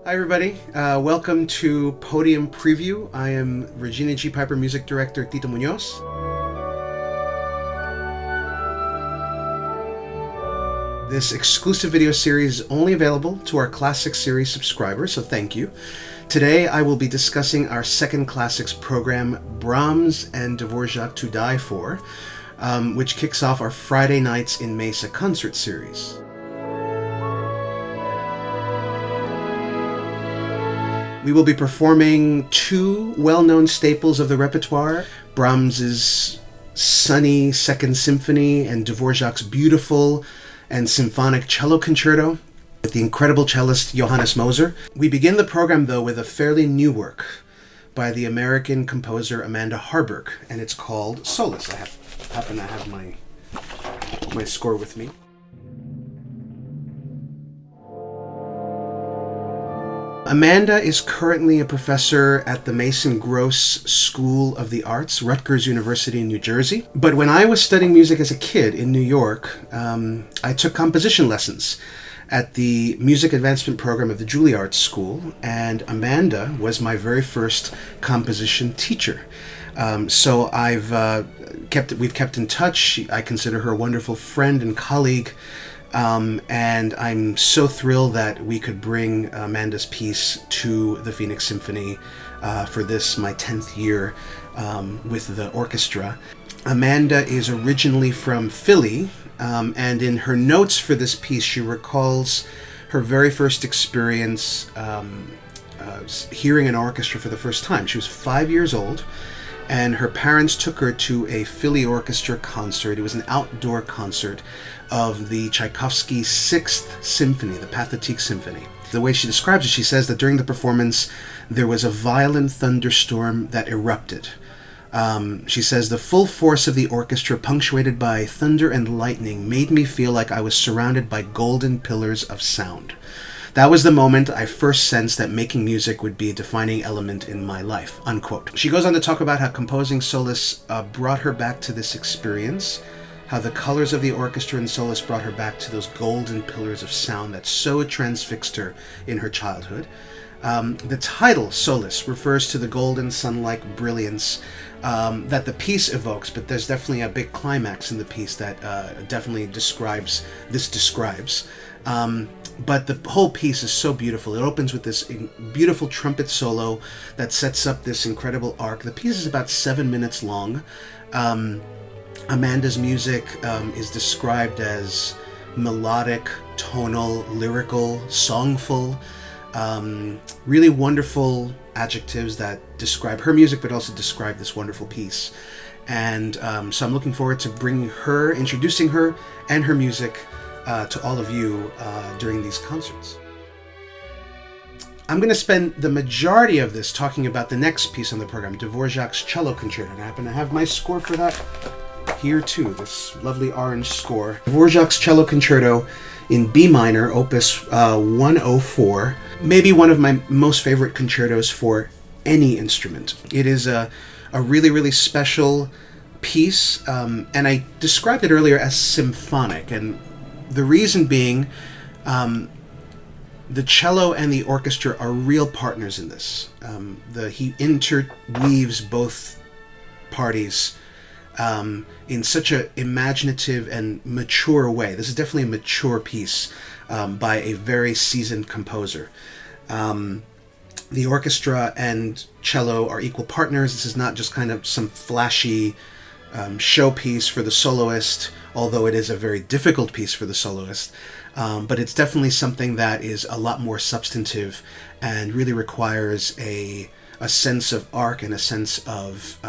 Hi everybody, welcome to Podium Preview. I am Regina G. Piper Music Director Tito Muñoz. This exclusive video series is only available to our Classic Series subscribers, so thank you. Today I will be discussing our second classics program, Brahms and Dvořák to Die For, which kicks off our Friday Nights in Mesa concert series. We will be performing two well-known staples of the repertoire, Brahms's sunny Second Symphony and Dvořák's beautiful and symphonic Cello Concerto with the incredible cellist Johannes Moser. We begin the program, though, with a fairly new work by the American composer Amanda Harberg, and it's called Soloist. I happen to have my score with me. Amanda is currently a professor at the Mason Gross School of the Arts, Rutgers University in New Jersey. But when I was studying music as a kid in New York, I took composition lessons at the Music Advancement Program of the Juilliard School, and Amanda was my very first composition teacher. So we've kept in touch. I consider her a wonderful friend and colleague. And I'm so thrilled that we could bring Amanda's piece to the Phoenix Symphony for this, my 10th year with the orchestra. Amanda is originally from Philly, and in her notes for this piece, she recalls her very first experience hearing an orchestra for the first time. She was 5 years old, and her parents took her to a Philly orchestra concert. It was an outdoor concert of the Tchaikovsky Sixth Symphony, the Pathetique Symphony. The way she describes it, she says that during the performance, there was a violent thunderstorm that erupted. She says, the full force of the orchestra, punctuated by thunder and lightning, made me feel like I was surrounded by golden pillars of sound. That was the moment I first sensed that making music would be a defining element in my life, unquote. She goes on to talk about how composing soloists brought her back to this experience, how the colors of the orchestra and soloists brought her back to those golden pillars of sound that so transfixed her in her childhood. The title, Soloist, refers to the golden sun-like brilliance that the piece evokes, but there's definitely a big climax in the piece that definitely describes. But the whole piece is so beautiful. It opens with this beautiful trumpet solo that sets up this incredible arc. The piece is about 7 minutes long. Amanda's music is described as melodic, tonal, lyrical, songful. Really wonderful adjectives that describe her music, but also describe this wonderful piece. And so I'm looking forward to introducing her and her music to all of you during these concerts. I'm going to spend the majority of this talking about the next piece on the program, Dvořák's Cello Concerto. And I happen to have my score for that here too, this lovely orange score. Dvořák's Cello Concerto in B minor, opus 104, maybe one of my most favorite concertos for any instrument. It is a really, really special piece, and I described it earlier as symphonic, and the reason being, the cello and the orchestra are real partners in this. He interweaves both parties in such an imaginative and mature way. This is definitely a mature piece by a very seasoned composer. The orchestra and cello are equal partners. This is not just kind of some flashy showpiece for the soloist, although it is a very difficult piece for the soloist. But it's definitely something that is a lot more substantive and really requires a sense of arc and a sense of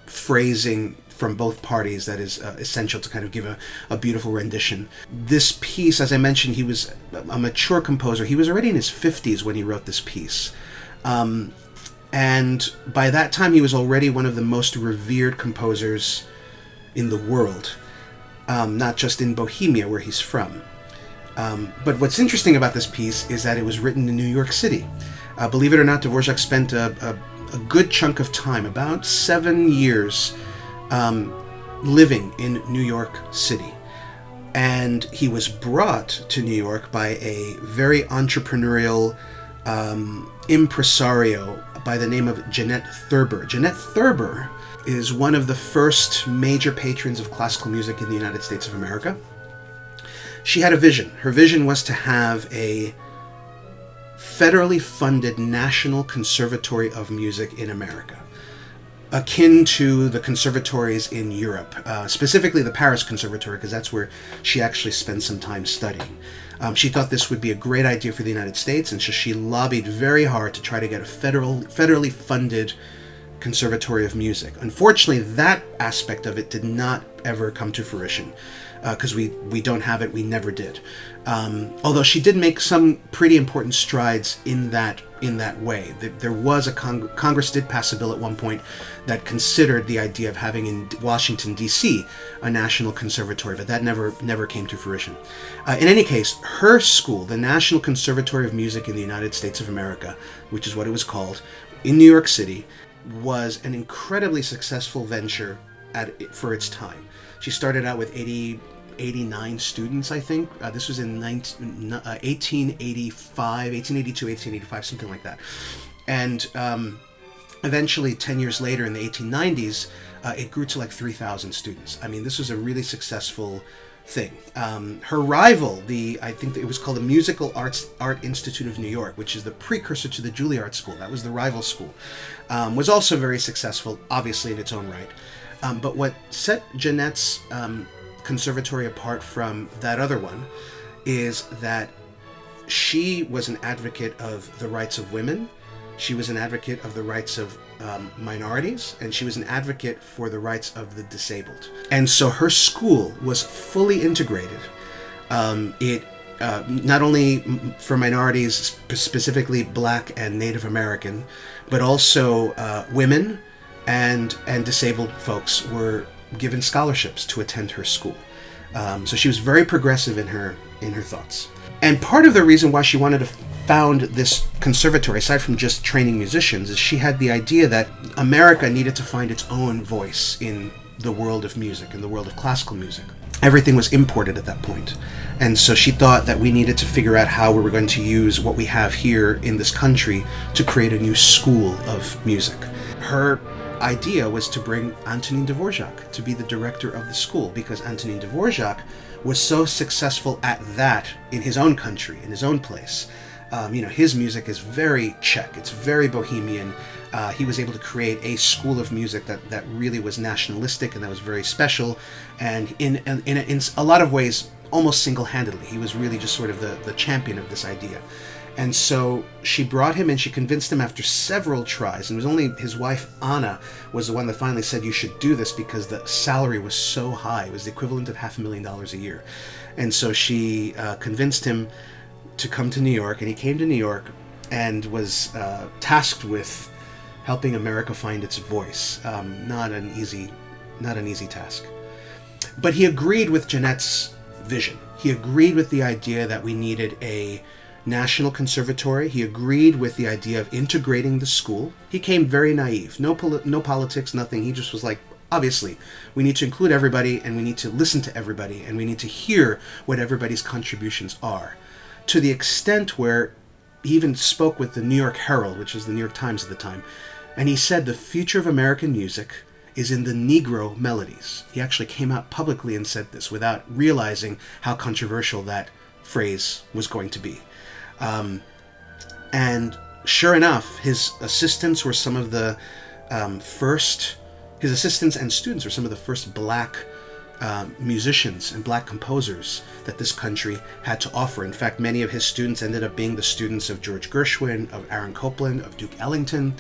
phrasing from both parties that is essential to kind of give a beautiful rendition. This piece, as I mentioned, he was a mature composer. He was already in his 50s when he wrote this piece. And by that time, he was already one of the most revered composers in the world, not just in Bohemia, where he's from. But what's interesting about this piece is that it was written in New York City. Believe it or not, Dvořák spent a good chunk of time, about 7 years, living in New York City. And he was brought to New York by a very entrepreneurial impresario by the name of Jeanette Thurber. Jeanette Thurber is one of the first major patrons of classical music in the United States of America. She had a vision. Her vision was to have a federally funded National Conservatory of Music in America, akin to the conservatories in Europe, specifically the Paris Conservatory, because that's where she actually spent some time studying. She thought this would be a great idea for the United States, and so she lobbied very hard to try to get a federally funded Conservatory of Music. Unfortunately, that aspect of it did not ever come to fruition, because we don't have it. We never did. Although she did make some pretty important strides in that way. There was a Congress did pass a bill at one point that considered the idea of having in Washington D.C. a national conservatory, but that never came to fruition. In any case, her school, the National Conservatory of Music in the United States of America, which is what it was called, in New York City, was an incredibly successful venture for its time. She started out with 89 students, I think. This was in 1882, 1885, something like that. And eventually, 10 years later, in the 1890s, it grew to like 3,000 students. I mean, this was a really successful thing. Her rival, I think it was called the Musical Art Institute of New York, which is the precursor to the Juilliard School. That was the rival school. Was also very successful, obviously in its own right. But what set Jeanette's conservatory apart from that other one is that she was an advocate of the rights of women, she was an advocate of the rights of minorities, and she was an advocate for the rights of the disabled. And so her school was fully integrated. It not only for minorities, specifically Black and Native American, but also women and disabled folks were given scholarships to attend her school. So she was very progressive in her thoughts. And part of the reason why she wanted to found this conservatory, aside from just training musicians, is she had the idea that America needed to find its own voice in the world of music, in the world of classical music. Everything was imported at that point. And so she thought that we needed to figure out how we were going to use what we have here in this country to create a new school of music. Her idea was to bring Antonín Dvořák to be the director of the school, because Antonín Dvořák was so successful at that in his own country, in his own place. His music is very Czech, it's very bohemian. He was able to create a school of music that really was nationalistic and that was very special, and in a lot of ways, almost single-handedly. He was really just sort of the champion of this idea. And so she brought him in, she convinced him after several tries, and it was only his wife, Anna, was the one that finally said, you should do this, because the salary was so high. It was the equivalent of $500,000 a year. And so she convinced him to come to New York, and he came to New York and was tasked with helping America find its voice. Not an easy task. But he agreed with Jeanette's vision. He agreed with the idea that we needed a national conservatory. He agreed with the idea of integrating the school. He came very naive. No politics, nothing. He just was like, obviously, we need to include everybody, and we need to listen to everybody, and we need to hear what everybody's contributions are. To the extent where he even spoke with the New York Herald, which was the New York Times at the time, and he said the future of American music is in the Negro melodies. He actually came out publicly and said this without realizing how controversial that phrase was going to be. And sure enough, his assistants were some of the his assistants and students were some of the first Black musicians and Black composers that this country had to offer. In fact, many of his students ended up being the students of George Gershwin, of Aaron Copland, of Duke Ellington.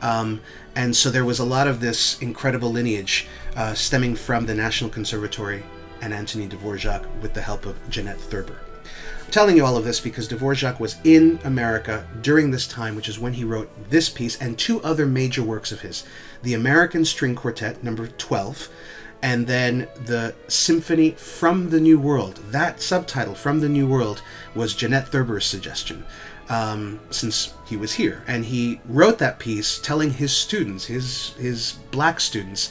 And so there was a lot of this incredible lineage stemming from the National Conservatory and Antonín Dvořák with the help of Jeanette Thurber. I'm telling you all of this because Dvořák was in America during this time, which is when he wrote this piece and two other major works of his. The American String Quartet, number 12, and then the Symphony from the New World. That subtitle, From the New World, was Jeanette Thurber's suggestion, since he was here. And he wrote that piece telling his students, his Black students,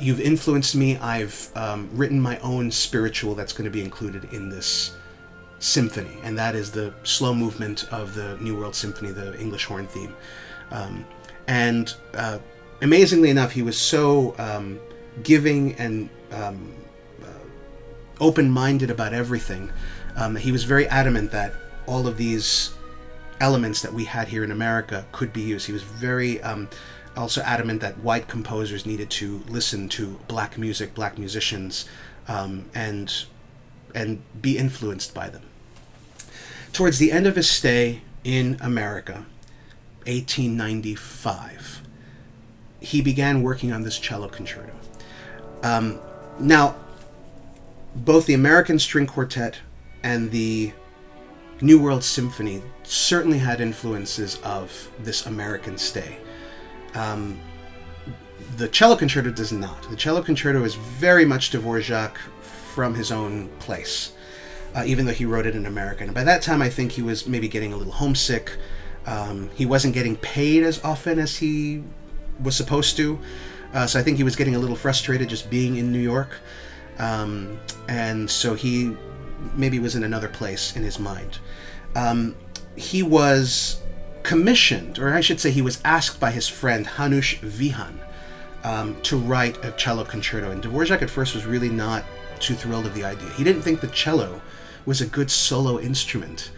you've influenced me, I've written my own spiritual that's going to be included in this symphony, and that is the slow movement of the New World Symphony, the English horn theme. And amazingly enough, he was so giving and open-minded about everything. He was very adamant that all of these elements that we had here in America could be used. He was very also adamant that white composers needed to listen to black music, black musicians, and be influenced by them. Towards the end of his stay in America, 1895, he began working on this cello concerto. Now, both the American String Quartet and the New World Symphony certainly had influences of this American stay. The cello concerto does not. The cello concerto is very much Dvořák from his own place, even though he wrote it in American. And by that time, I think he was maybe getting a little homesick. He wasn't getting paid as often as he was supposed to. So I think he was getting a little frustrated just being in New York. And so he maybe was in another place in his mind. He was commissioned, or I should say he was asked by his friend Hanuš Vihan to write a cello concerto. And Dvořák at first was really not too thrilled of the idea. He didn't think the cello was a good solo instrument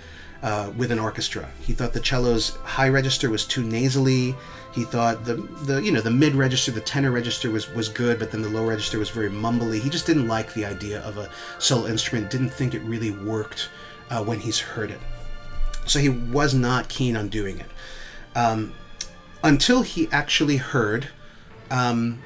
with an orchestra. He thought the cello's high register was too nasally. He thought the mid register, the tenor register was good, but then the low register was very mumbly. He just didn't like the idea of a solo instrument, didn't think it really worked when he's heard it. So he was not keen on doing it. Until he actually heard a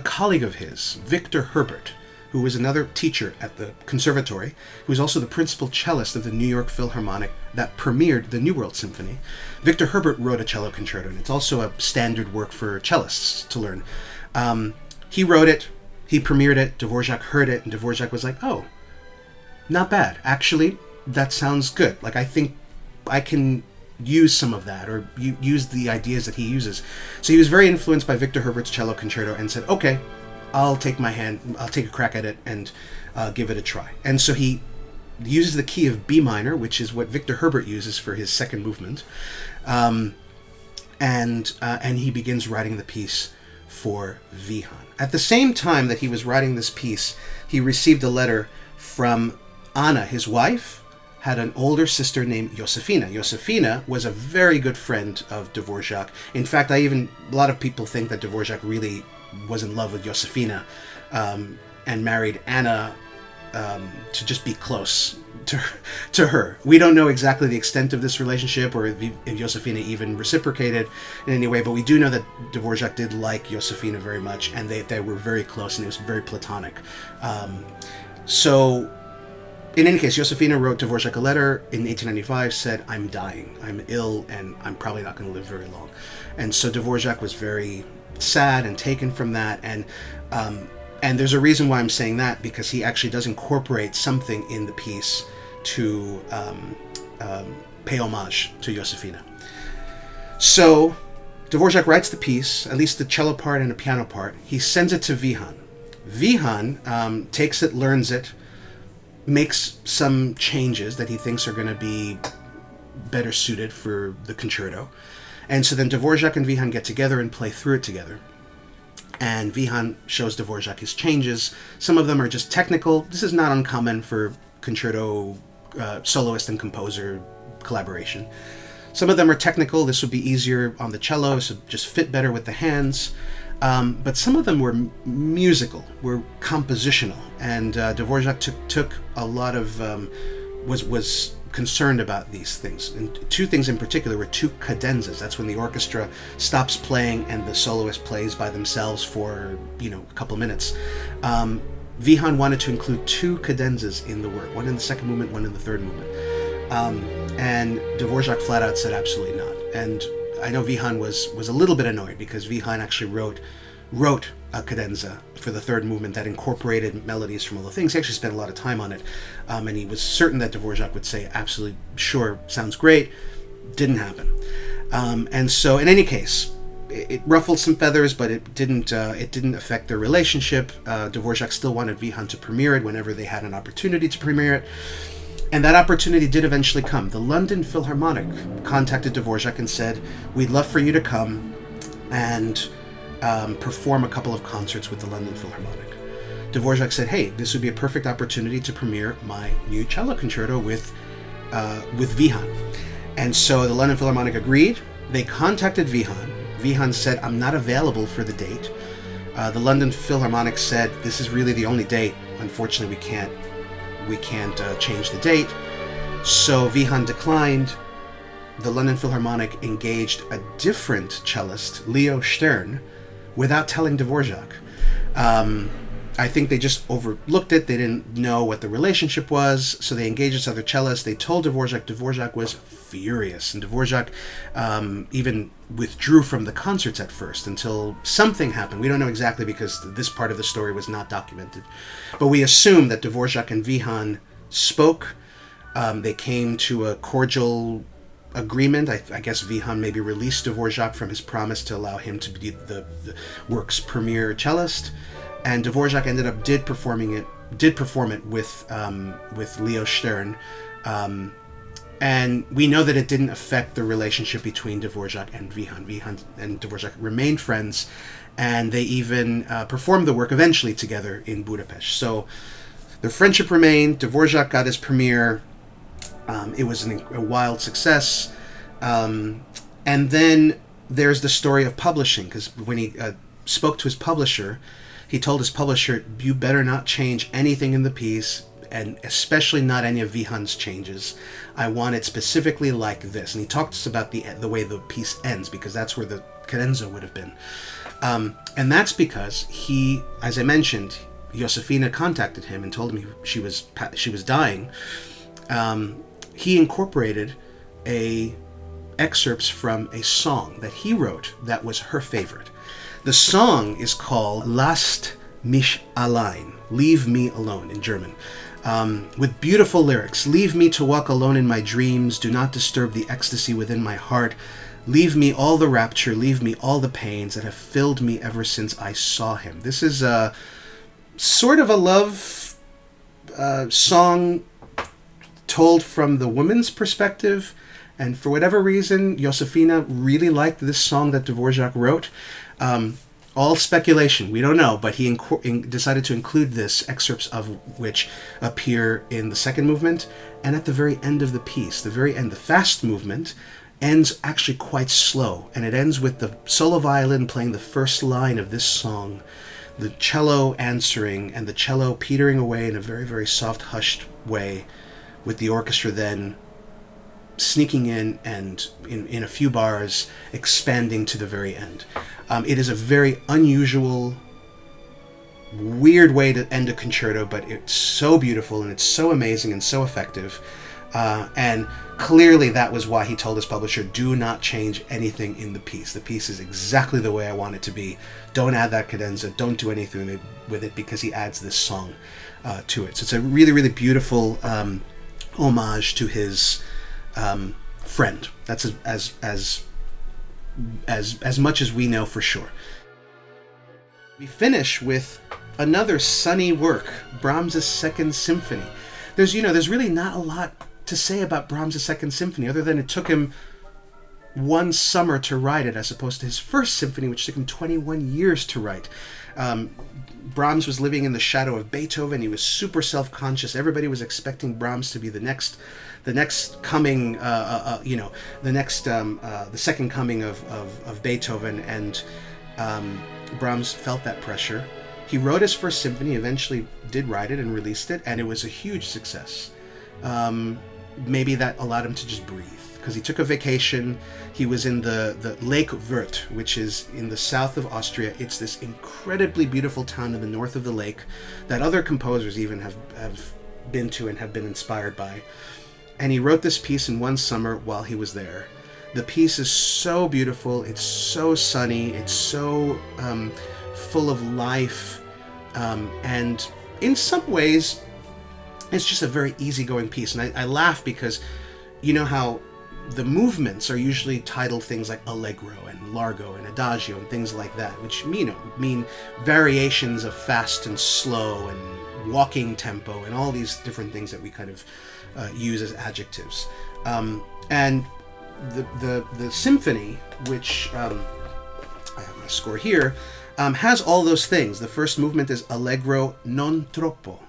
colleague of his, Victor Herbert, who was another teacher at the conservatory, who was also the principal cellist of the New York Philharmonic that premiered the New World Symphony. Victor Herbert wrote a cello concerto, and it's also a standard work for cellists to learn. He wrote it, he premiered it, Dvořák heard it, and Dvořák was like, oh, not bad. Actually, that sounds good. Like, I think I can use some of that, or use the ideas that he uses. So he was very influenced by Victor Herbert's cello concerto and said, okay, I'll take a crack at it and give it a try. And so he uses the key of B minor, which is what Victor Herbert uses for his second movement, and he begins writing the piece for Vihan. At the same time that he was writing this piece, he received a letter from Anna, his wife, had an older sister named Josefina. Josefina was a very good friend of Dvořák. In fact, a lot of people think that Dvořák really was in love with Josefina and married Anna to just be close to her. We don't know exactly the extent of this relationship, or if Josefina even reciprocated in any way, but we do know that Dvořák did like Josefina very much, and they were very close, and it was very platonic. So in any case, Josefina wrote Dvořák a letter in 1895, said, I'm dying, I'm ill, and I'm probably not going to live very long. And so Dvořák was very sad and taken from that, and there's a reason why I'm saying that, because he actually does incorporate something in the piece to pay homage to Josefina. So Dvořák writes the piece, at least the cello part and the piano part. He sends it to Vihan. Vihan takes it, learns it, makes some changes that he thinks are going to be better suited for the concerto. And so then Dvořák and Vihan get together and play through it together. And Vihan shows Dvořák his changes. Some of them are just technical. This is not uncommon for concerto soloist and composer collaboration. Some of them are technical. This would be easier on the cello, so just fit better with the hands. But some of them were musical, were compositional, and Dvořák took a lot of was concerned about these things. And two things in particular were two cadenzas. That's when the orchestra stops playing and the soloist plays by themselves for a couple minutes. Vihan wanted to include two cadenzas in the work, one in the second movement, one in the third movement, and Dvořák flat out said absolutely not. And I know Vihan was a little bit annoyed, because Vihan actually wrote a cadenza for the third movement that incorporated melodies from all the things. He actually spent a lot of time on it, and he was certain that Dvořák would say, absolutely sure, sounds great. Didn't happen. And so in any case, it ruffled some feathers, but it didn't affect their relationship. Dvořák still wanted Wihan to premiere it whenever they had an opportunity to premiere it. And that opportunity did eventually come. The London Philharmonic contacted Dvořák and said, "We'd love for you to come and perform a couple of concerts with the London Philharmonic." Dvořák said, "Hey, this would be a perfect opportunity to premiere my new cello concerto with Wihan." And so the London Philharmonic agreed. They contacted Wihan. Wihan said, "I'm not available for the date." The London Philharmonic said, "This is really the only date. Unfortunately, we can't change the date." So Wihan declined. The London Philharmonic engaged a different cellist, Leo Stern, without telling Dvořák. I think they just overlooked it. They didn't know what the relationship was, so they engaged this other cellist. They told Dvořák. Dvořák was furious, and Dvořák even withdrew from the concerts at first until something happened. We don't know exactly because this part of the story was not documented. But we assume that Dvořák and Wihan spoke. They came to a cordial agreement. I guess Wihan maybe released Dvořák from his promise to allow him to be the work's premier cellist. And Dvořák ended up did perform it with Leo Stern, and we know that it didn't affect the relationship between Dvořák and Wihan. Wihan and Dvořák remained friends, and they even performed the work eventually together in Budapest. So their friendship remained. Dvořák got his premiere. It was a wild success, and then there's the story of publishing, because when he spoke to his publisher, he told his publisher, "You better not change anything in the piece, and especially not any of Wihan's changes. I want it specifically like this." And he talked to us about the way the piece ends, because that's where the cadenza would have been. And that's because he, as I mentioned, Josefina contacted him and told him she was dying. He incorporated excerpts from a song that he wrote that was her favorite. The song is called "Lasst mich allein," "Leave Me Alone" in German, with beautiful lyrics. "Leave me to walk alone in my dreams. Do not disturb the ecstasy within my heart. Leave me all the rapture. Leave me all the pains that have filled me ever since I saw him." This is a sort of a love song told from the woman's perspective. And for whatever reason, Josefina really liked this song that Dvořák wrote. All speculation, we don't know, but he decided to include this, excerpts of which appear in the second movement and at the very end of the piece. The very end, the fast movement, ends actually quite slow, and it ends with the solo violin playing the first line of this song, the cello answering, and the cello petering away in a very, very soft, hushed way, with the orchestra then sneaking in and in a few bars expanding to the very end. It is a very unusual, weird way to end a concerto, but it's so beautiful and it's so amazing and so effective. And clearly that was why he told his publisher, "Do not change anything in the piece. The piece is exactly the way I want it to be. Don't add that cadenza. Don't do anything with it," because he adds this song to it. So it's a really, really beautiful homage to his friend. That's as much as we know for sure. We finish with another sunny work, Brahms' Second Symphony. There's really not a lot to say about Brahms' Second Symphony, other than it took him one summer to write it, as opposed to his First Symphony, which took him 21 years to write. Brahms was living in the shadow of Beethoven. He was super self-conscious. Everybody was expecting Brahms to be the next coming, the second coming of Beethoven, and Brahms felt that pressure. He wrote his First Symphony, eventually did write it and released it, and it was a huge success. Maybe that allowed him to just breathe, because he took a vacation. He was in the Lake Wörth, which is in the south of Austria. It's this incredibly beautiful town in the north of the lake that other composers even have been to and have been inspired by. And he wrote this piece in one summer while he was there. The piece is so beautiful, it's so sunny, it's so full of life, and in some ways, it's just a very easygoing piece. And I laugh because you know how the movements are usually titled things like allegro and largo and adagio and things like that, which mean variations of fast and slow and walking tempo and all these different things that we kind of use as adjectives. And the symphony, which I have my score here, has all those things. The first movement is allegro non troppo.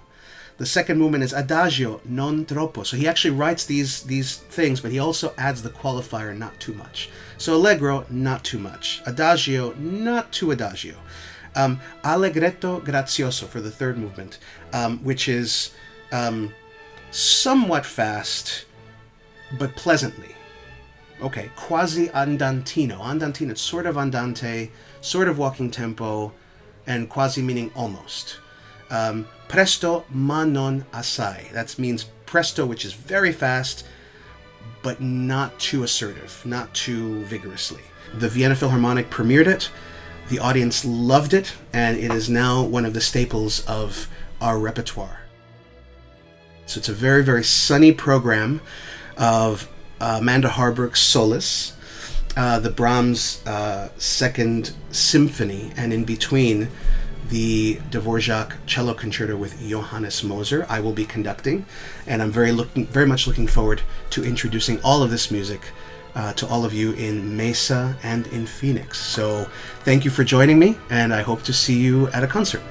The second movement is adagio non troppo. So he actually writes these things, but he also adds the qualifier not too much. So allegro, not too much. Adagio, not too adagio. Allegretto grazioso for the third movement, which is somewhat fast, but pleasantly. Okay, quasi andantino. Andantino, it's sort of andante, sort of walking tempo, and quasi meaning almost. Presto ma non assai. That means presto, which is very fast, but not too assertive, not too vigorously. The Vienna Philharmonic premiered it. The audience loved it, and it is now one of the staples of our repertoire. So it's a very, very sunny program of Amanda Harberg soloists, the Brahms Second Symphony, and in between the Dvořák Cello Concerto with Johannes Moser I will be conducting, and I'm very much looking forward to introducing all of this music to all of you in Mesa and in Phoenix. So thank you for joining me, and I hope to see you at a concert.